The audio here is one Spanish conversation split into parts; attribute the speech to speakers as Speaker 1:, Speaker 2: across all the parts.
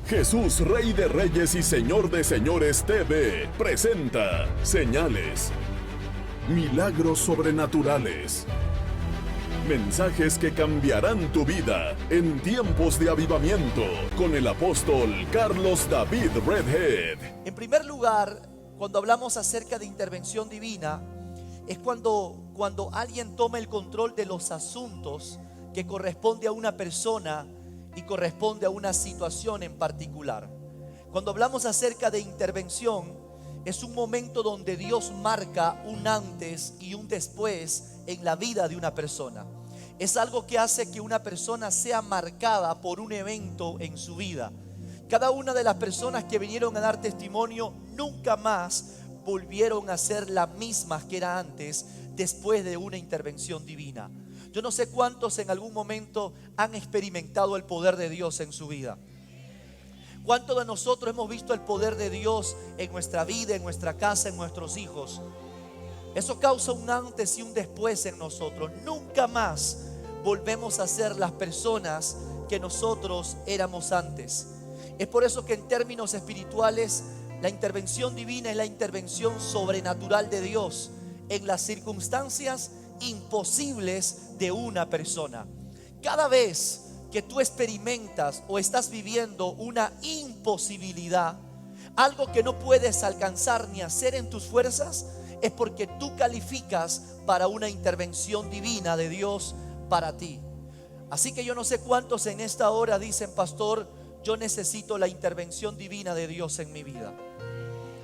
Speaker 1: Jesús, Rey de Reyes y Señor de Señores TV, presenta Señales, Milagros Sobrenaturales, mensajes que cambiarán tu vida en tiempos de avivamiento, con el apóstol Carlos David Redhead.
Speaker 2: En primer lugar, cuando hablamos acerca de intervención divina, es cuando alguien toma el control de los asuntos que corresponde a una persona y corresponde a una situación en particular. Cuando hablamos acerca de intervención, es un momento donde Dios marca un antes y un después en la vida de una persona. Es algo que hace que una persona sea marcada por un evento en su vida. Cada una de las personas que vinieron a dar testimonio nunca más volvieron a ser las mismas que era antes después de una intervención divina. Yo no sé cuántos en algún momento han experimentado el poder de Dios en su vida. ¿Cuántos de nosotros hemos visto el poder de Dios en nuestra vida, en nuestra casa, en nuestros hijos? Eso causa un antes y un después en nosotros. Nunca más volvemos a ser las personas que nosotros éramos antes. Es por eso que en términos espirituales, la intervención divina es la intervención sobrenatural de Dios en las circunstancias imposibles de una persona. Cada vez que tú experimentas o estás viviendo una imposibilidad, algo que no puedes alcanzar ni hacer en tus fuerzas, es porque tú calificas para una intervención divina de Dios para ti. Así que yo no sé cuántos en esta hora dicen: pastor, yo necesito la intervención divina de Dios en mi vida.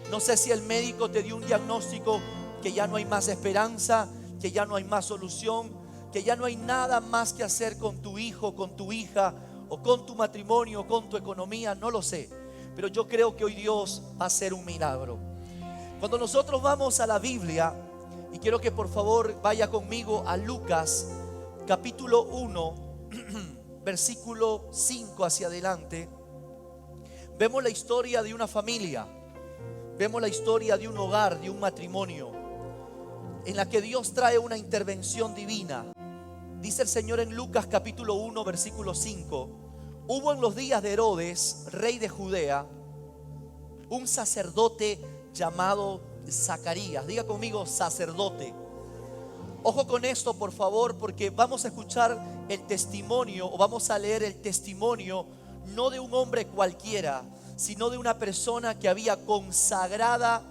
Speaker 2: No sé si el médico te dio un diagnóstico que ya no hay más esperanza, que ya no hay más solución, que ya no hay nada más que hacer con tu hijo, con tu hija, o con tu matrimonio, con tu economía, no lo sé. Pero yo creo que hoy Dios va a hacer un milagro. Cuando nosotros vamos a la Biblia, y quiero que por favor vaya conmigo a Lucas capítulo 1, versículo 5 hacia adelante, vemos la historia de una familia, vemos la historia de un hogar, de un matrimonio, en la que Dios trae una intervención divina. Dice el Señor en Lucas capítulo 1 versículo 5: hubo en los días de Herodes, rey de Judea, un sacerdote llamado Zacarías. Diga conmigo, sacerdote. Ojo con esto, por favor, porque vamos a escuchar el testimonio, o vamos a leer el testimonio, no de un hombre cualquiera, sino de una persona que había consagrado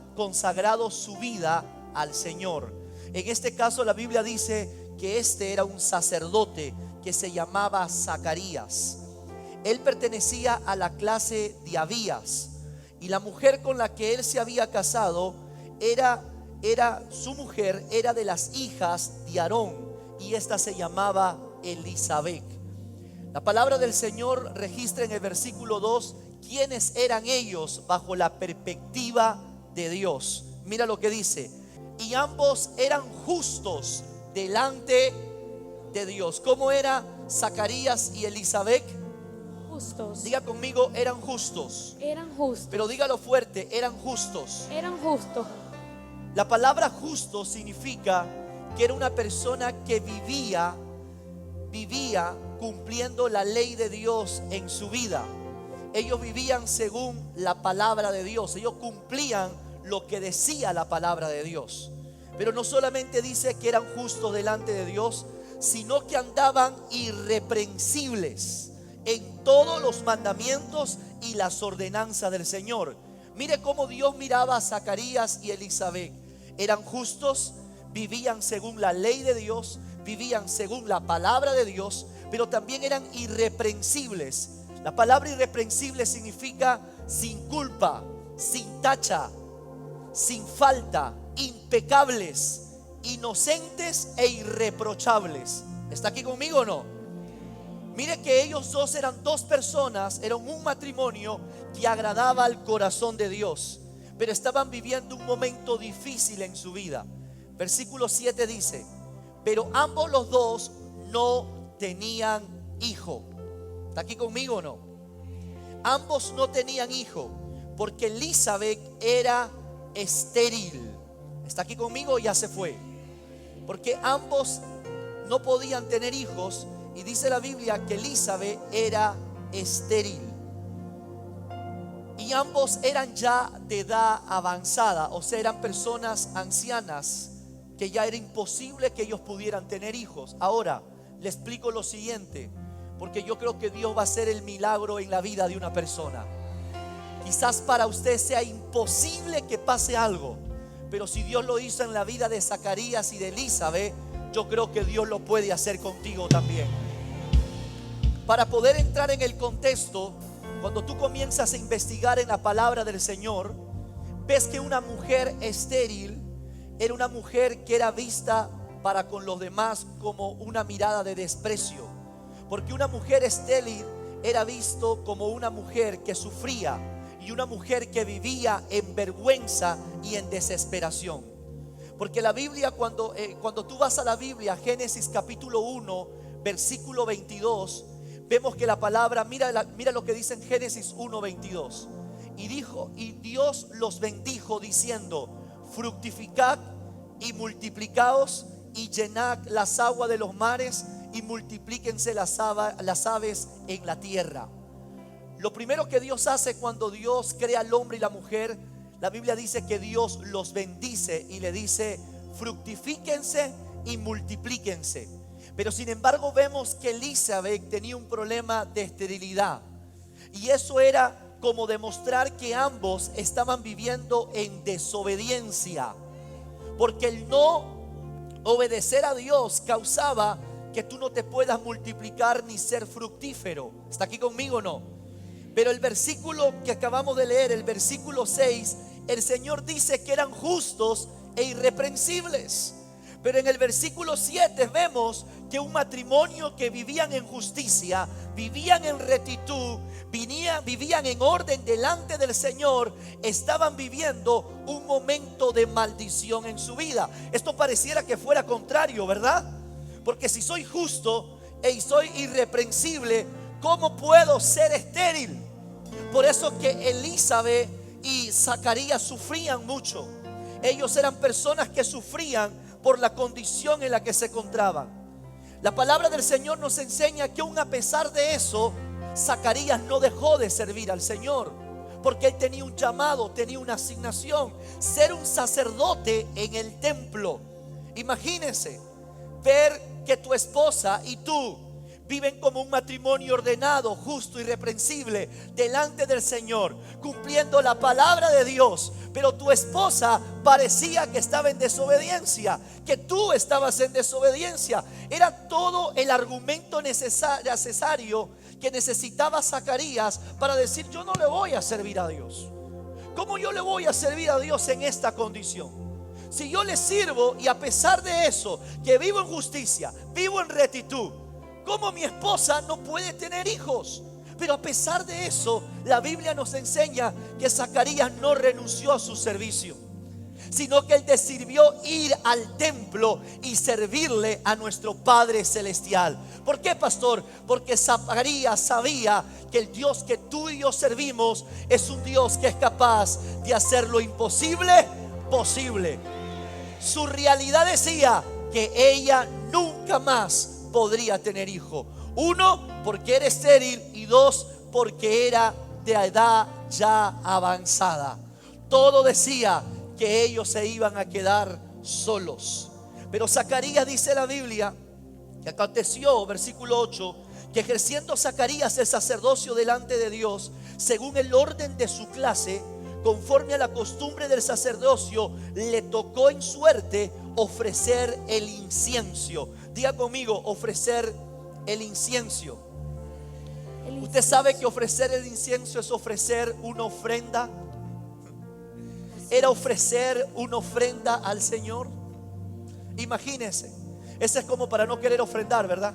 Speaker 2: su vida al Señor. En este caso la Biblia dice que este era un sacerdote que se llamaba Zacarías. Él pertenecía a la clase de Abías, y la mujer con la que él se había casado su mujer era de las hijas de Aarón, y esta se llamaba Elisabet. La palabra del Señor registra en el versículo 2 quiénes eran ellos bajo la perspectiva de Dios. Mira lo que dice: y ambos eran justos delante de Dios. ¿Cómo era Zacarías y Elisabet?
Speaker 3: Justos.
Speaker 2: Diga conmigo, eran justos.
Speaker 3: Eran justos.
Speaker 2: Pero dígalo fuerte, eran justos.
Speaker 3: Eran justos.
Speaker 2: La palabra justo significa que era una persona que vivía cumpliendo la ley de Dios en su vida. Ellos vivían según la palabra de Dios. Ellos cumplían lo que decía la palabra de Dios. Pero no solamente dice que eran justos delante de Dios, sino que andaban irreprensibles en todos los mandamientos y las ordenanzas del Señor. Mire cómo Dios miraba a Zacarías y Elisabet. Eran justos, vivían según la ley de Dios, vivían según la palabra de Dios, pero también eran irreprensibles. La palabra irreprensible significa sin culpa, sin tacha, sin falta, impecables, inocentes e irreprochables. ¿Está aquí conmigo o no? Mire que ellos dos eran dos personas, eran un matrimonio que agradaba al corazón de Dios, pero estaban viviendo un momento difícil en su vida. Versículo 7 dice: pero ambos los dos no tenían hijo. ¿Está aquí conmigo o no? Ambos no tenían hijo, porque Elisabet era estéril. ¿Está aquí conmigo o ya se fue? Porque ambos no podían tener hijos, y dice la Biblia que Elisabet era estéril. y ambos eran ya de edad avanzada, o sea, eran personas ancianas que ya era imposible que ellos pudieran tener hijos. Ahora, le explico lo siguiente, porque yo creo que Dios va a hacer el milagro en la vida de una persona. Quizás para usted sea imposible que pase algo, pero si Dios lo hizo en la vida de Zacarías y de Elizabeth, yo creo que Dios lo puede hacer contigo también. Para poder entrar en el contexto, cuando tú comienzas a investigar en la palabra del Señor, ves que una mujer estéril era una mujer que era vista para con los demás como una mirada de desprecio, porque una mujer estéril era visto como una mujer que sufría y una mujer que vivía en vergüenza y en desesperación. Porque la Biblia, cuando tú vas a la Biblia, Génesis capítulo 1, versículo 22, vemos que la palabra, mira lo que dice en Génesis 1:22. Y Dios los bendijo diciendo: fructificad y multiplicaos y llenad las aguas de los mares y multiplíquense las aves en la tierra. Lo primero que Dios hace cuando Dios crea al hombre y la mujer, la Biblia dice que Dios los bendice y le dice: fructifíquense y multiplíquense. Pero sin embargo vemos que Elizabeth tenía un problema de esterilidad, y eso era como demostrar que ambos estaban viviendo en desobediencia, porque el no obedecer a Dios causaba que tú no te puedas multiplicar ni ser fructífero. ¿Está aquí conmigo o no? Pero el versículo que acabamos de leer, el versículo 6, el Señor dice que eran justos e irreprensibles. Pero en el versículo 7 vemos que un matrimonio que vivían en justicia, vivían en rectitud, vivían en orden delante del Señor, estaban viviendo un momento de maldición en su vida. Esto pareciera que fuera contrario, ¿verdad? Porque si soy justo y soy irreprensible, ¿cómo puedo ser estéril? Por eso que Elizabeth y Zacarías sufrían mucho. Ellos eran personas que sufrían por la condición en la que se encontraban. La palabra del Señor nos enseña que aún a pesar de eso, Zacarías no dejó de servir al Señor, porque él tenía un llamado, tenía una asignación: ser un sacerdote en el templo. Imagínense ver que tu esposa y tú viven como un matrimonio ordenado, justo, irreprensible delante del Señor, cumpliendo la palabra de Dios, pero tu esposa parecía que estaba en desobediencia, que tú estabas en desobediencia. Era todo el argumento necesario que necesitaba Zacarías para decir: yo no le voy a servir a Dios. ¿Cómo yo le voy a servir a Dios en esta condición? Si yo le sirvo y a pesar de eso, que vivo en justicia, vivo en rectitud, ¿cómo mi esposa no puede tener hijos? Pero a pesar de eso, la Biblia nos enseña que Zacarías no renunció a su servicio, sino que él decidió ir al templo y servirle a nuestro Padre Celestial. ¿Por qué, pastor? Porque Zacarías sabía que el Dios que tú y yo servimos es un Dios que es capaz de hacer lo imposible posible. Su realidad decía que ella nunca más podría tener hijo. Uno, porque era estéril, y dos, porque era de edad ya avanzada. Todo decía que ellos se iban a quedar solos. Pero Zacarías, dice la Biblia, que aconteció, versículo 8, que ejerciendo Zacarías el sacerdocio delante de Dios, según el orden de su clase, conforme a la costumbre del sacerdocio, le tocó en suerte ofrecer el incienso. Diga conmigo: ofrecer el incienso. Usted sabe que ofrecer el incienso es ofrecer una ofrenda. Era ofrecer una ofrenda al Señor. Imagínense, ese es como para no querer ofrendar, ¿verdad?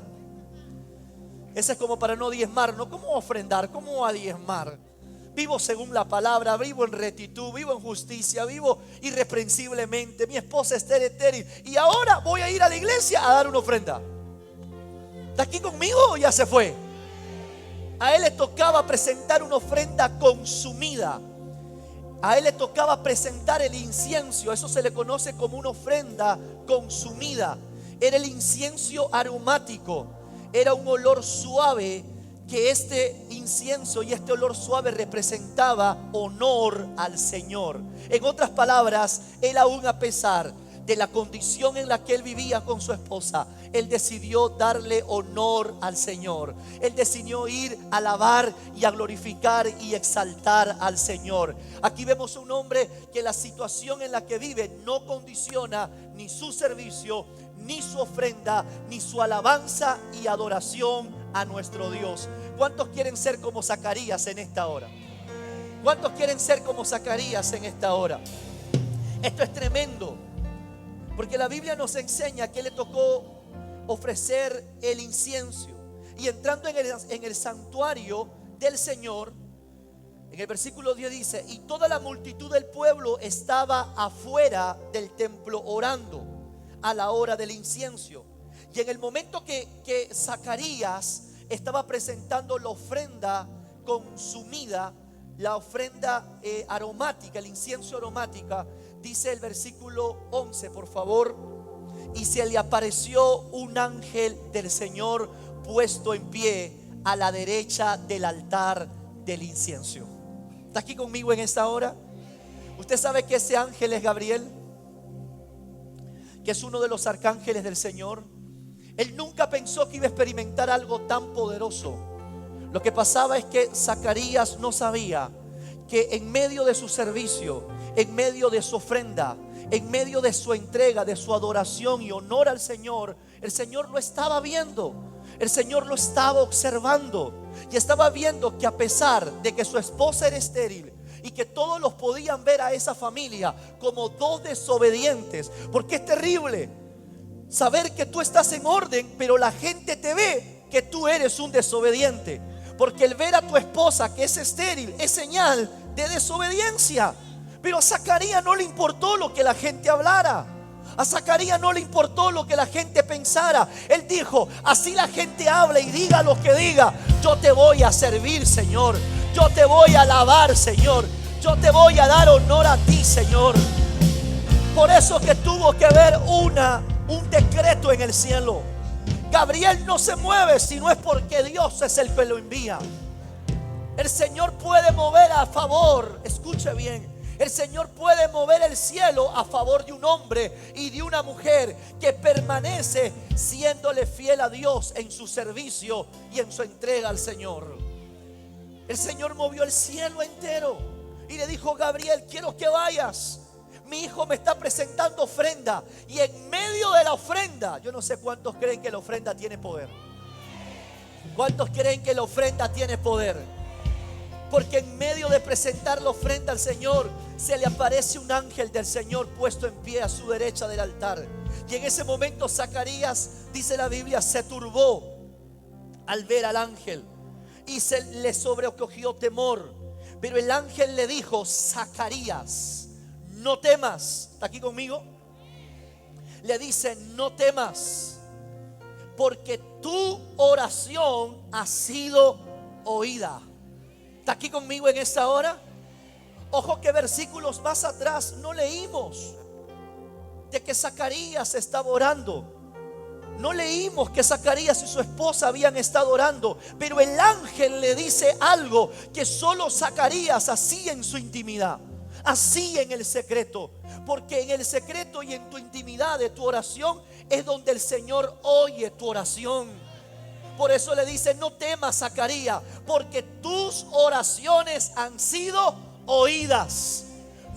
Speaker 2: Ese es como para no diezmar, ¿no? ¿Cómo ofrendar? ¿Cómo a diezmar? Vivo según la palabra, vivo en rectitud, vivo en justicia, vivo irreprensiblemente. Mi esposa es estéril y ahora voy a ir a la iglesia a dar una ofrenda. ¿Está aquí conmigo o ya se fue? A él le tocaba presentar una ofrenda consumida. A él le tocaba presentar el incienso. Eso se le conoce como una ofrenda consumida. Era el incienso aromático. Era un olor suave que este incienso y este olor suave representaba honor al Señor. En otras palabras, él, aún a pesar de la condición en la que él vivía con su esposa, él decidió darle honor al Señor. Él decidió ir a alabar y a glorificar y exaltar al Señor. Aquí vemos un hombre que la situación en la que vive no condiciona ni su servicio, ni su ofrenda, ni su alabanza y adoración a nuestro Dios. ¿Cuántos quieren ser como Zacarías en esta hora? ¿Cuántos quieren ser como Zacarías en esta hora? Esto es tremendo, porque la Biblia nos enseña que le tocó ofrecer el incienso. Y entrando en el santuario del Señor, en el versículo 10 dice: y toda la multitud del pueblo estaba afuera del templo orando a la hora del incienso. Y en el momento que Zacarías estaba presentando la ofrenda consumida, la ofrenda aromática, el incienso aromática, dice el versículo 11, por favor: y se le apareció un ángel del Señor puesto en pie a la derecha del altar del incienso. ¿Está aquí conmigo en esta hora? Usted sabe que ese ángel es Gabriel, que es uno de los arcángeles del Señor. Él nunca pensó que iba a experimentar algo tan poderoso. Lo que pasaba es que Zacarías no sabía que en medio de su servicio, en medio de su ofrenda, en medio de su entrega, de su adoración y honor al Señor, el Señor lo estaba viendo. El Señor lo estaba observando y estaba viendo que, a pesar de que su esposa era estéril y que todos los podían ver a esa familia como dos desobedientes, porque es terrible saber que tú estás en orden, pero la gente te ve que tú eres un desobediente, porque el ver a tu esposa que es estéril es señal de desobediencia. Pero a Zacarías no le importó lo que la gente hablara. A Zacarías no le importó lo que la gente pensara. Él dijo: así la gente hable y diga lo que diga, yo te voy a servir, Señor. Yo te voy a alabar, Señor. Yo te voy a dar honor a ti, Señor. Por eso que tuvo que haber un decreto en el cielo. Gabriel no se mueve si no es porque Dios es el que lo envía. El Señor puede mover a favor, escuche bien, el Señor puede mover el cielo a favor de un hombre y de una mujer que permanece siéndole fiel a Dios en su servicio y en su entrega al Señor. El Señor movió el cielo entero y le dijo: Gabriel, quiero que vayas. Mi hijo me está presentando ofrenda, y en medio de la ofrenda, yo no sé cuántos creen que la ofrenda tiene poder. ¿Cuántos creen que la ofrenda tiene poder? Porque en medio de presentar la ofrenda al Señor, se le aparece un ángel del Señor puesto en pie a su derecha del altar. Y en ese momento Zacarías, dice la Biblia, se turbó al ver al ángel y se le sobrecogió temor. Pero el ángel le dijo: Zacarías, no temas. ¿Está aquí conmigo? Le dice: no temas, porque tu oración ha sido oída. ¿Está aquí conmigo en esta hora? Ojo que versículos más atrás no leímos de que Zacarías estaba orando. No leímos que Zacarías y su esposa habían estado orando. Pero el ángel le dice algo que solo Zacarías hacía en su intimidad, así en el secreto. Porque en el secreto y en tu intimidad de tu oración es donde el Señor oye tu oración. Por eso le dice: no temas, Zacarías, porque tus oraciones han sido oídas.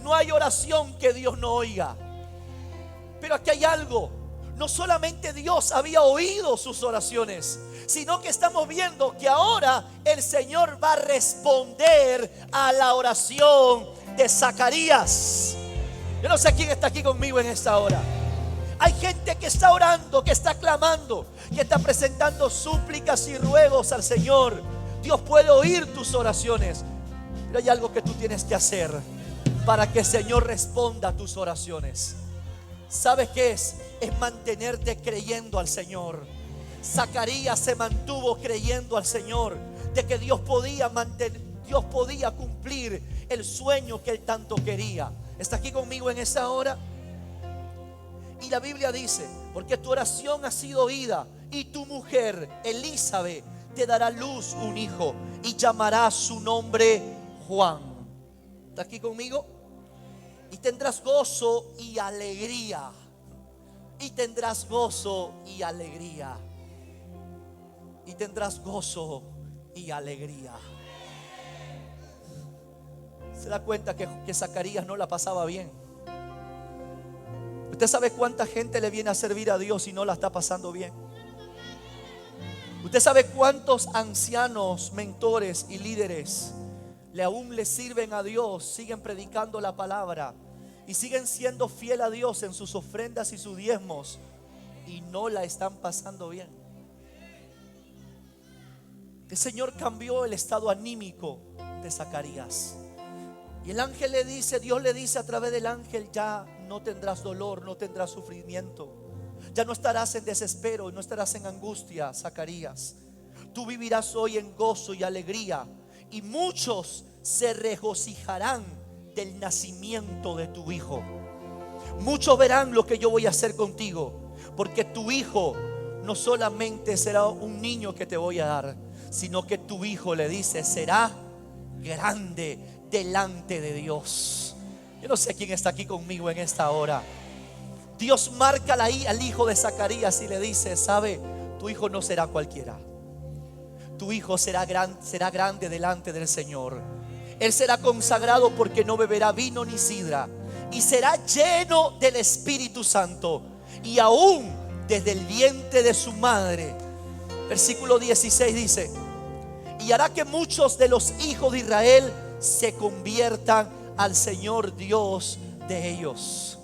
Speaker 2: No hay oración que Dios no oiga. Pero aquí hay algo: no solamente Dios había oído sus oraciones, sino que estamos viendo que ahora el Señor va a responder a la oración de Zacarías. Yo no sé quién está aquí conmigo en esta hora. Hay gente que está orando, que está clamando, que está presentando súplicas y ruegos al Señor. Dios puede oír tus oraciones, pero hay algo que tú tienes que hacer para que el Señor responda a tus oraciones. ¿Sabes qué es? Es mantenerte creyendo al Señor. Zacarías se mantuvo creyendo al Señor de que Dios podía cumplir el sueño que él tanto quería. ¿Está aquí conmigo en esta hora? Y la Biblia dice: porque tu oración ha sido oída, y tu mujer Elizabeth te dará luz un hijo y llamará su nombre Juan. ¿Está aquí conmigo? Y tendrás gozo y alegría. Y tendrás gozo y alegría. Y tendrás gozo y alegría. Se da cuenta que Zacarías no la pasaba bien. Usted sabe cuánta gente le viene a servir a Dios y no la está pasando bien. Usted sabe cuántos ancianos, mentores y líderes aún le sirven a Dios, siguen predicando la palabra y siguen siendo fiel a Dios en sus ofrendas y sus diezmos y no la están pasando bien. El Señor cambió el estado anímico de Zacarías. Y el ángel le dice, Dios le dice a través del ángel: ya no tendrás dolor, no tendrás sufrimiento, ya no estarás en desespero, no estarás en angustia, Zacarías. Tú vivirás hoy en gozo y alegría, y muchos se regocijarán del nacimiento de tu hijo. Muchos verán lo que yo voy a hacer contigo, porque tu hijo no solamente será un niño que te voy a dar, sino que tu hijo, le dice, será grande delante de Dios. Yo no sé quién está aquí conmigo en esta hora. Dios marca al hijo de Zacarías y le dice: sabe, tu hijo no será cualquiera. Tu hijo será grande delante del Señor. Él será consagrado porque no beberá vino ni sidra, y será lleno del Espíritu Santo, y aún desde el vientre de su madre. Versículo 16 dice: y hará que muchos de los hijos de Israel se conviertan al Señor Dios de ellos.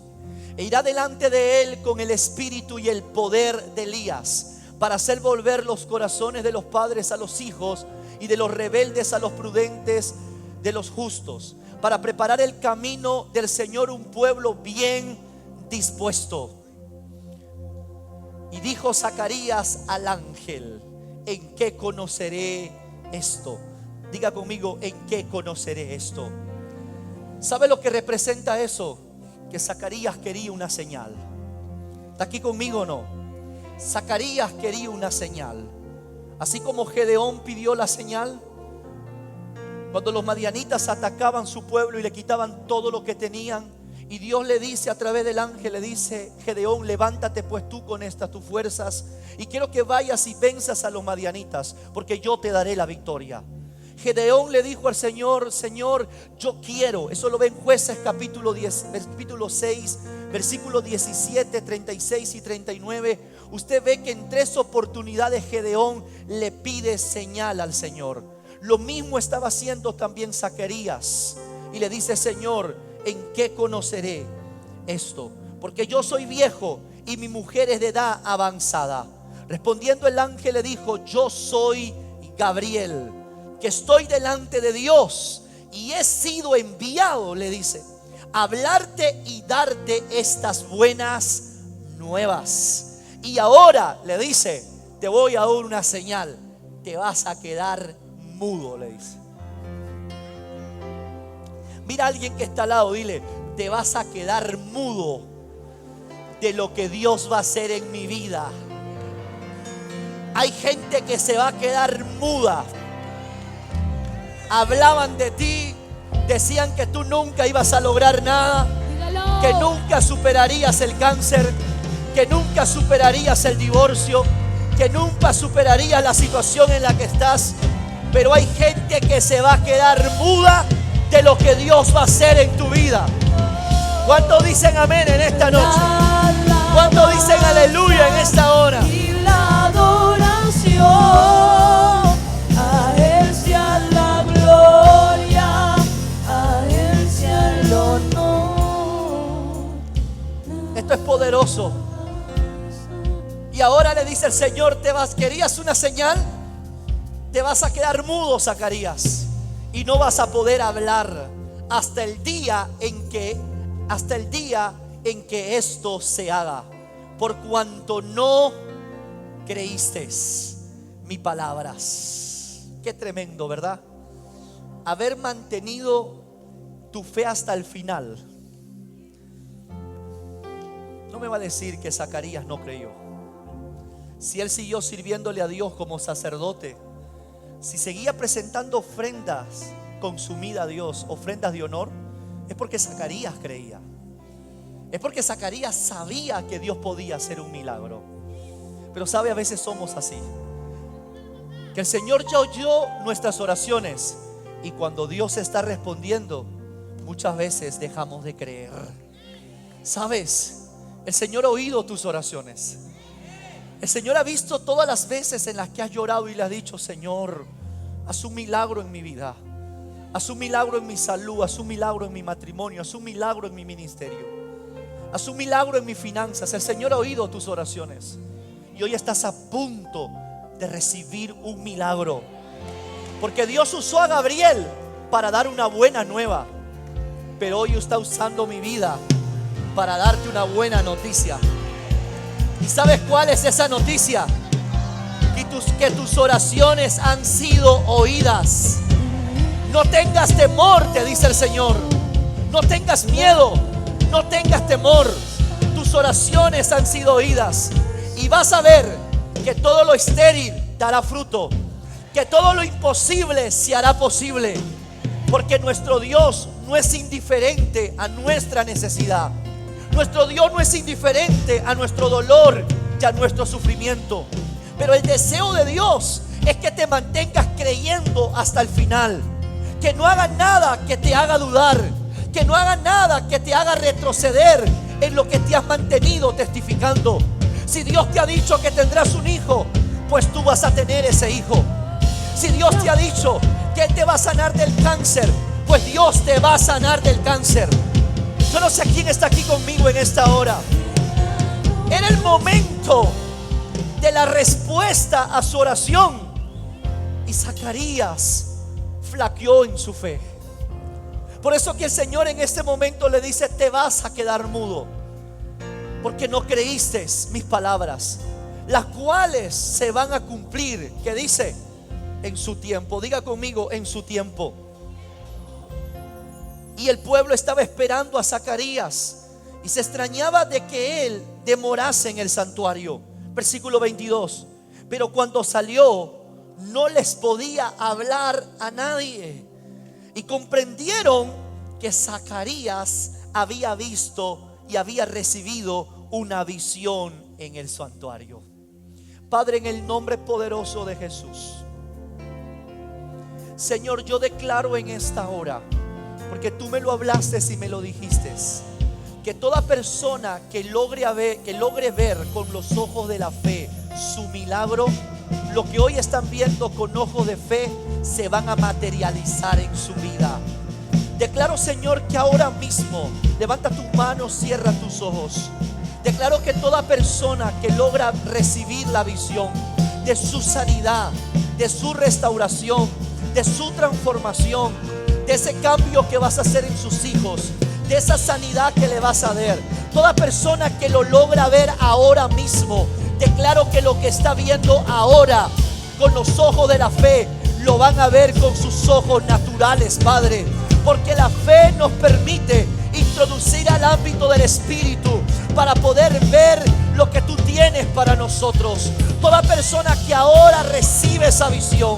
Speaker 2: E irá delante de él con el espíritu y el poder de Elías, para hacer volver los corazones de los padres a los hijos, y de los rebeldes a los prudentes, de los justos, para preparar el camino del Señor, un pueblo bien dispuesto. Y dijo Zacarías al ángel: ¿en qué conoceré esto? Diga conmigo: ¿en qué conoceré esto? ¿Sabe lo que representa eso? Que Zacarías quería una señal. ¿Está aquí conmigo o no? Zacarías quería una señal. Así como Gedeón pidió la señal cuando los madianitas atacaban su pueblo y le quitaban todo lo que tenían, y Dios le dice a través del ángel, le dice: Gedeón, levántate pues tú con estas tus fuerzas, y quiero que vayas y venzas a los madianitas, porque yo te daré la victoria. Gedeón le dijo al Señor: Señor, yo quiero. Eso lo ve en Jueces capítulo 10, capítulo 6, versículos 17, 36 y 39. Usted ve que en 3 oportunidades Gedeón le pide señal al Señor. Lo mismo estaba haciendo también Zacarías, y le dice: Señor, ¿en qué conoceré esto? Porque yo soy viejo y mi mujer es de edad avanzada. Respondiendo el ángel le dijo: yo soy Gabriel, que estoy delante de Dios, y he sido enviado, le dice, a hablarte y darte estas buenas nuevas. Y ahora, le dice, te voy a dar una señal: te vas a quedar mudo, le dice. Mira a alguien que está al lado, dile: te vas a quedar mudo de lo que Dios va a hacer en mi vida. Hay gente que se va a quedar muda. Hablaban de ti, decían que tú nunca ibas a lograr nada, que nunca superarías el cáncer, que nunca superarías el divorcio, que nunca superarías la situación en la que estás. Pero hay gente que se va a quedar muda de lo que Dios va a hacer en tu vida. ¿Cuántos dicen amén en esta noche? ¿Cuántos dicen aleluya en esta hora?
Speaker 4: Y la adoración, a Él sea la gloria, a Él sea el honor.
Speaker 2: Esto es poderoso. Y ahora le dice el Señor: ¿querías una señal? Te vas a quedar mudo, Zacarías, y no vas a poder hablar hasta el día en que esto se haga, por cuanto no creíste mis palabras. Qué tremendo, ¿verdad? Haber mantenido tu fe hasta el final. No me va a decir que Zacarías no creyó. Si él siguió sirviéndole a Dios como sacerdote, si seguía presentando ofrendas consumidas a Dios, ofrendas de honor, es porque Zacarías creía. Es porque Zacarías sabía que Dios podía hacer un milagro. Pero sabe, a veces somos así, que el Señor ya oyó nuestras oraciones, y cuando Dios está respondiendo, muchas veces dejamos de creer. ¿Sabes? El Señor ha oído tus oraciones. El Señor ha visto todas las veces en las que has llorado y le has dicho: Señor, haz un milagro en mi vida, haz un milagro en mi salud, haz un milagro en mi matrimonio, haz un milagro en mi ministerio, haz un milagro en mis finanzas. El Señor ha oído tus oraciones y hoy estás a punto de recibir un milagro, porque Dios usó a Gabriel para dar una buena nueva, pero hoy está usando mi vida para darte una buena noticia. ¿Y sabes cuál es esa noticia? Que tus oraciones han sido oídas. No tengas temor, te dice el Señor. No tengas miedo, no tengas temor. Tus oraciones han sido oídas. Y vas a ver que todo lo estéril dará fruto, que todo lo imposible se hará posible, porque nuestro Dios no es indiferente a nuestra necesidad. Nuestro Dios no es indiferente a nuestro dolor y a nuestro sufrimiento. Pero el deseo de Dios es que te mantengas creyendo hasta el final. Que no haga nada que te haga dudar, que no haga nada que te haga retroceder en lo que te has mantenido testificando. Si Dios te ha dicho que tendrás un hijo, pues tú vas a tener ese hijo. Si Dios te ha dicho que Él te va a sanar del cáncer, pues Dios te va a sanar del cáncer. Yo no sé quién está aquí conmigo en esta hora. Era el momento de la respuesta a su oración, y Zacarías flaqueó en su fe. Por eso que el Señor en este momento le dice: te vas a quedar mudo, porque no creíste mis palabras, las cuales se van a cumplir. ¿Qué dice? En su tiempo. Diga conmigo: en su tiempo. Y el pueblo estaba esperando a Zacarías y se extrañaba de que él demorase en el santuario. Versículo 22. Pero cuando salió, no les podía hablar a nadie, y comprendieron que Zacarías había visto y había recibido una visión en el santuario. Padre, en el nombre poderoso de Jesús, Señor, yo declaro en esta hora, porque tú me lo hablaste y me lo dijiste, que toda persona que logre ver con los ojos de la fe su milagro, lo que hoy están viendo con ojos de fe se van a materializar en su vida. Declaro, Señor, que ahora mismo, levanta tus manos, cierra tus ojos. Declaro que toda persona que logra recibir la visión de su sanidad, de su restauración, de su transformación, de ese cambio que vas a hacer en sus hijos, de esa sanidad que le vas a dar, toda persona que lo logra ver ahora mismo, declaro que lo que está viendo ahora con los ojos de la fe, lo van a ver con sus ojos naturales, Padre, porque la fe nos permite introducir al ámbito del Espíritu para poder ver lo que tú tienes para nosotros. Toda persona que ahora recibe esa visión,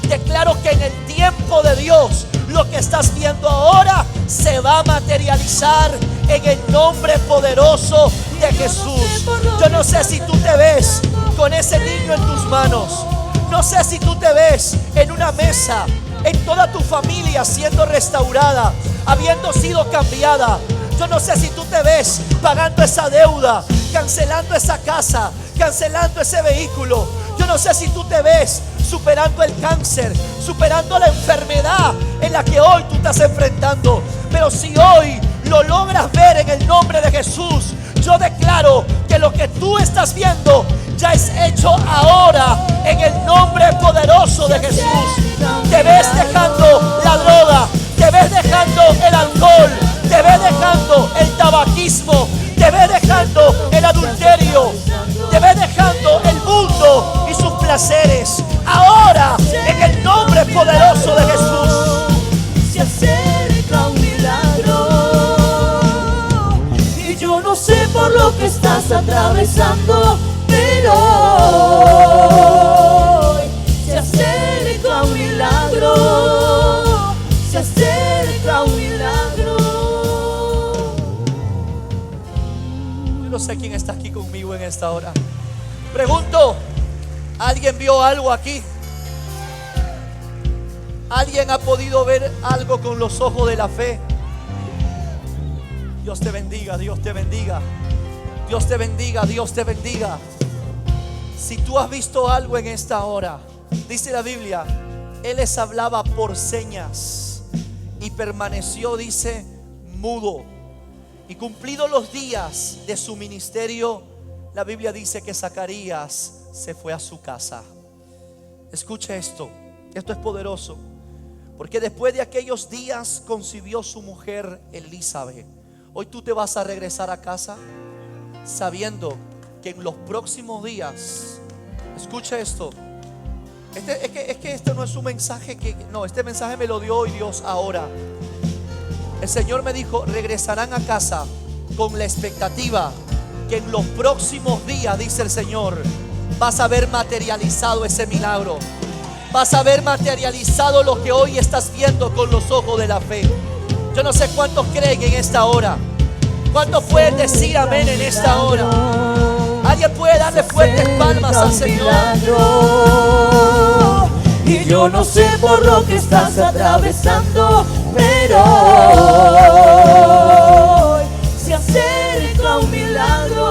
Speaker 2: declaro que en el tiempo de Dios, lo que estás viendo ahora se va a materializar en el nombre poderoso de Jesús. Yo no sé si tú te ves con ese niño en tus manos. No sé si tú te ves en una mesa, en toda tu familia siendo restaurada, habiendo sido cambiada. Yo no sé si tú te ves pagando esa deuda, cancelando esa casa, cancelando ese vehículo. Yo no sé si tú te ves superando el cáncer, superando la enfermedad en la que hoy tú estás enfrentando. Pero si hoy lo logras ver en el nombre de Jesús, yo declaro que lo que tú estás viendo ya es hecho ahora en el nombre poderoso de Jesús. Te ves dejando la droga, te ves dejando el alcohol, te ves dejando el tabaquismo, te ves dejando el adulterio, te ves dejando el mundo y sus placeres. Ahora, en el nombre poderoso de Jesús,
Speaker 4: se acerca un milagro. Y yo no sé por lo que estás atravesando, pero hoy se acerca un milagro. acerca un milagro.
Speaker 2: Yo no sé quién está aquí conmigo en esta hora. Pregunto, ¿alguien vio algo aquí? ¿Alguien ha podido ver algo con los ojos de la fe? Dios te bendiga, Dios te bendiga. Dios te bendiga, Dios te bendiga. Si tú has visto algo en esta hora, dice la Biblia, Él les hablaba por señas y permaneció, dice, mudo. Y cumplidos los días de su ministerio, la Biblia dice que Zacarías se fue a su casa. Escuche esto, esto es poderoso. Porque después de aquellos días concibió su mujer Elizabeth. Hoy tú te vas a regresar a casa sabiendo que en los próximos días, escucha esto. Es que esto no es un mensaje este mensaje me lo dio hoy Dios ahora. El Señor me dijo, regresarán a casa con la expectativa que en los próximos días, dice el Señor, vas a ver materializado ese milagro. Vas a ver materializado lo que hoy estás viendo con los ojos de la fe. Yo no sé cuántos creen en esta hora. ¿Cuántos pueden decir amén en esta hora? ¿Alguien puede darle fuertes palmas al Señor?
Speaker 4: Y yo no sé por lo que estás atravesando, pero hoy se acerca un milagro.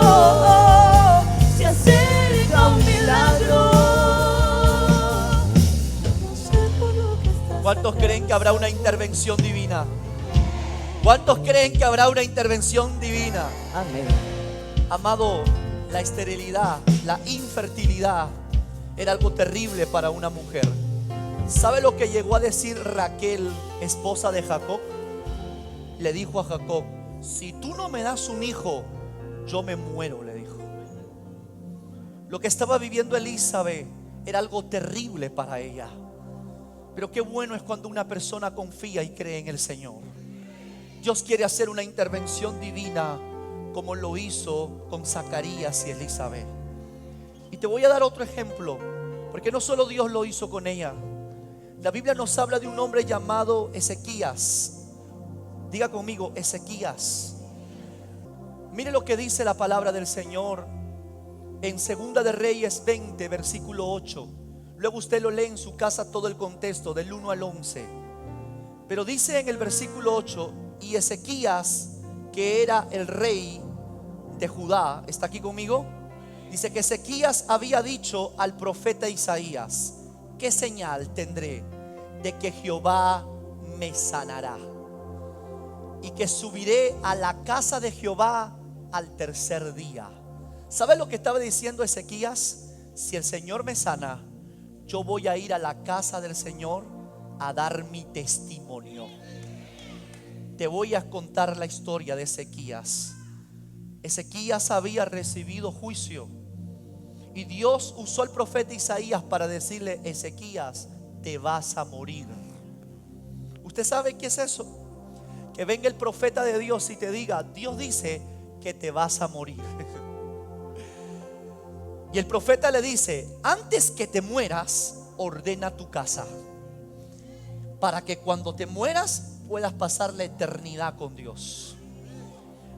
Speaker 4: Se acerca un milagro. No sé por lo que estás.
Speaker 2: ¿Cuántos creen que habrá una intervención divina? ¿Cuántos creen que habrá una intervención divina?
Speaker 4: Amén.
Speaker 2: Amado, la esterilidad, la infertilidad era algo terrible para una mujer. ¿Sabe lo que llegó a decir Raquel, esposa de Jacob? Le dijo a Jacob, si tú no me das un hijo, yo me muero, le dijo. Lo que estaba viviendo Elizabeth era algo terrible para ella. Pero qué bueno es cuando una persona confía y cree en el Señor. Dios quiere hacer una intervención divina como lo hizo con Zacarías y Elizabeth. Y te voy a dar otro ejemplo, porque no solo Dios lo hizo con ella. La Biblia nos habla de un hombre llamado Ezequías. Diga conmigo, Ezequías. Mire lo que dice la palabra del Señor en Segunda de Reyes 20, versículo 8. Luego usted lo lee en su casa todo el contexto del 1 al 11. Pero dice en el versículo 8, y Ezequías, que era el rey de Judá, ¿está aquí conmigo? Dice que Ezequías había dicho al profeta Isaías, ¿qué señal tendré de que Jehová me sanará? Y que subiré a la casa de Jehová al tercer día. ¿Sabe lo que estaba diciendo Ezequías? Si el Señor me sana, yo voy a ir a la casa del Señor a dar mi testimonio. Te voy a contar la historia de Ezequías. Ezequías había recibido juicio y Dios usó al profeta Isaías para decirle, Ezequías, te vas a morir. ¿Usted sabe qué es eso? Que venga el profeta de Dios y te diga, Dios dice que te vas a morir. Y el profeta le dice, antes que te mueras, ordena tu casa, para que cuando te mueras puedas pasar la eternidad con Dios.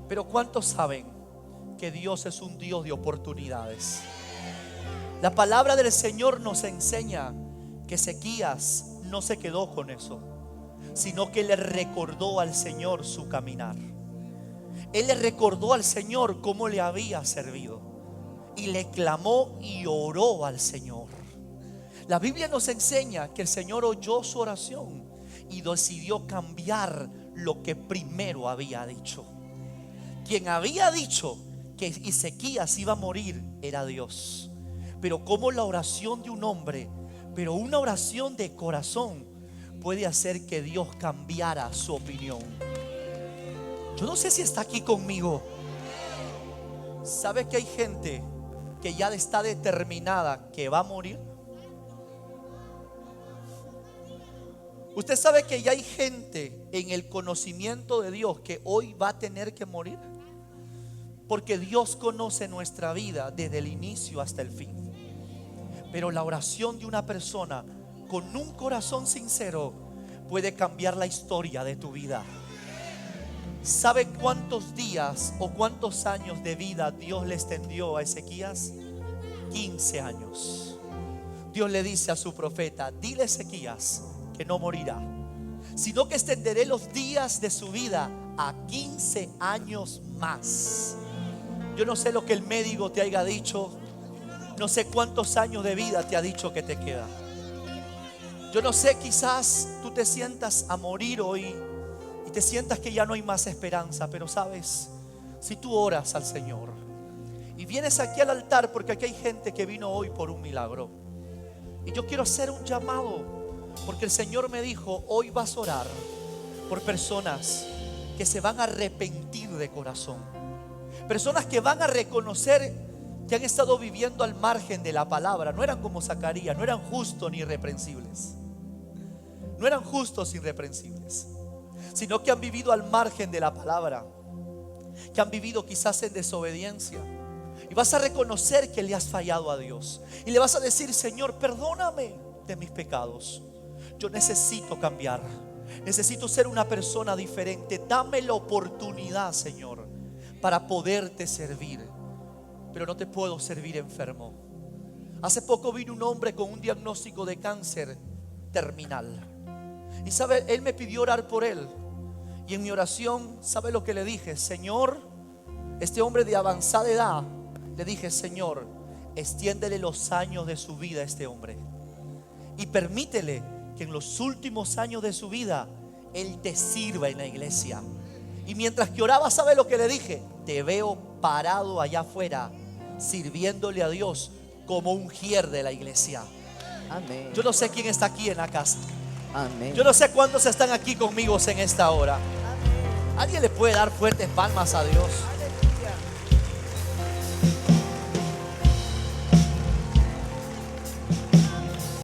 Speaker 2: Pero ¿cuántos saben que Dios es un Dios de oportunidades? La palabra del Señor nos enseña que Ezequías no se quedó con eso, sino que le recordó al Señor su caminar. Él le recordó al Señor cómo le había servido y le clamó y oró al Señor. La Biblia nos enseña que el Señor oyó su oración y decidió cambiar lo que primero había dicho. Quien había dicho que Ezequías iba a morir era Dios. Pero como la oración de un hombre, pero una oración de corazón, puede hacer que Dios cambiara su opinión. Yo no sé si está aquí conmigo. ¿Sabe que hay gente que ya está determinada que va a morir? ¿Usted sabe que ya hay gente en el conocimiento de Dios que hoy va a tener que morir? Porque Dios conoce nuestra vida desde el inicio hasta el fin. Pero la oración de una persona con un corazón sincero puede cambiar la historia de tu vida. ¿Sabe cuántos días o cuántos años de vida Dios le extendió a Ezequías? 15 años. Dios le dice a su profeta: dile a Ezequías que no morirá, sino que extenderé los días de su vida a 15 años más. Yo no sé lo que el médico te haya dicho, no sé cuántos años de vida te ha dicho que te queda. Yo no sé, quizás tú te sientas a morir hoy y te sientas que ya no hay más esperanza, pero sabes, si tú oras al Señor y vienes aquí al altar, porque aquí hay gente que vino hoy por un milagro, y yo quiero hacer un llamado, porque el Señor me dijo: hoy vas a orar por personas que se van a arrepentir de corazón, personas que van a reconocer que han estado viviendo al margen de la palabra. No eran como Zacarías, no eran justos ni irreprensibles, no eran justos ni irreprensibles, sino que han vivido al margen de la palabra, que han vivido quizás en desobediencia. Y vas a reconocer que le has fallado a Dios, y le vas a decir: Señor, perdóname de mis pecados. Yo necesito cambiar, necesito ser una persona diferente. Dame la oportunidad, Señor, para poderte servir. Pero no te puedo servir enfermo. Hace poco vino un hombre con un diagnóstico de cáncer terminal, y sabe, él me pidió orar por él. Y en mi oración, ¿sabe lo que le dije? Señor, este hombre de avanzada edad, le dije: Señor, extiéndele los años de su vida a este hombre, y permítele que en los últimos años de su vida él te sirva en la iglesia. Y mientras que oraba, ¿sabe lo que le dije? Te veo parado allá afuera sirviéndole a Dios como un ujier de la iglesia.
Speaker 4: Amén.
Speaker 2: Yo no sé quién está aquí en la casa.
Speaker 4: Amén.
Speaker 2: Yo no sé cuántos están aquí conmigo en esta hora. ¿Alguien le puede dar fuertes palmas a Dios?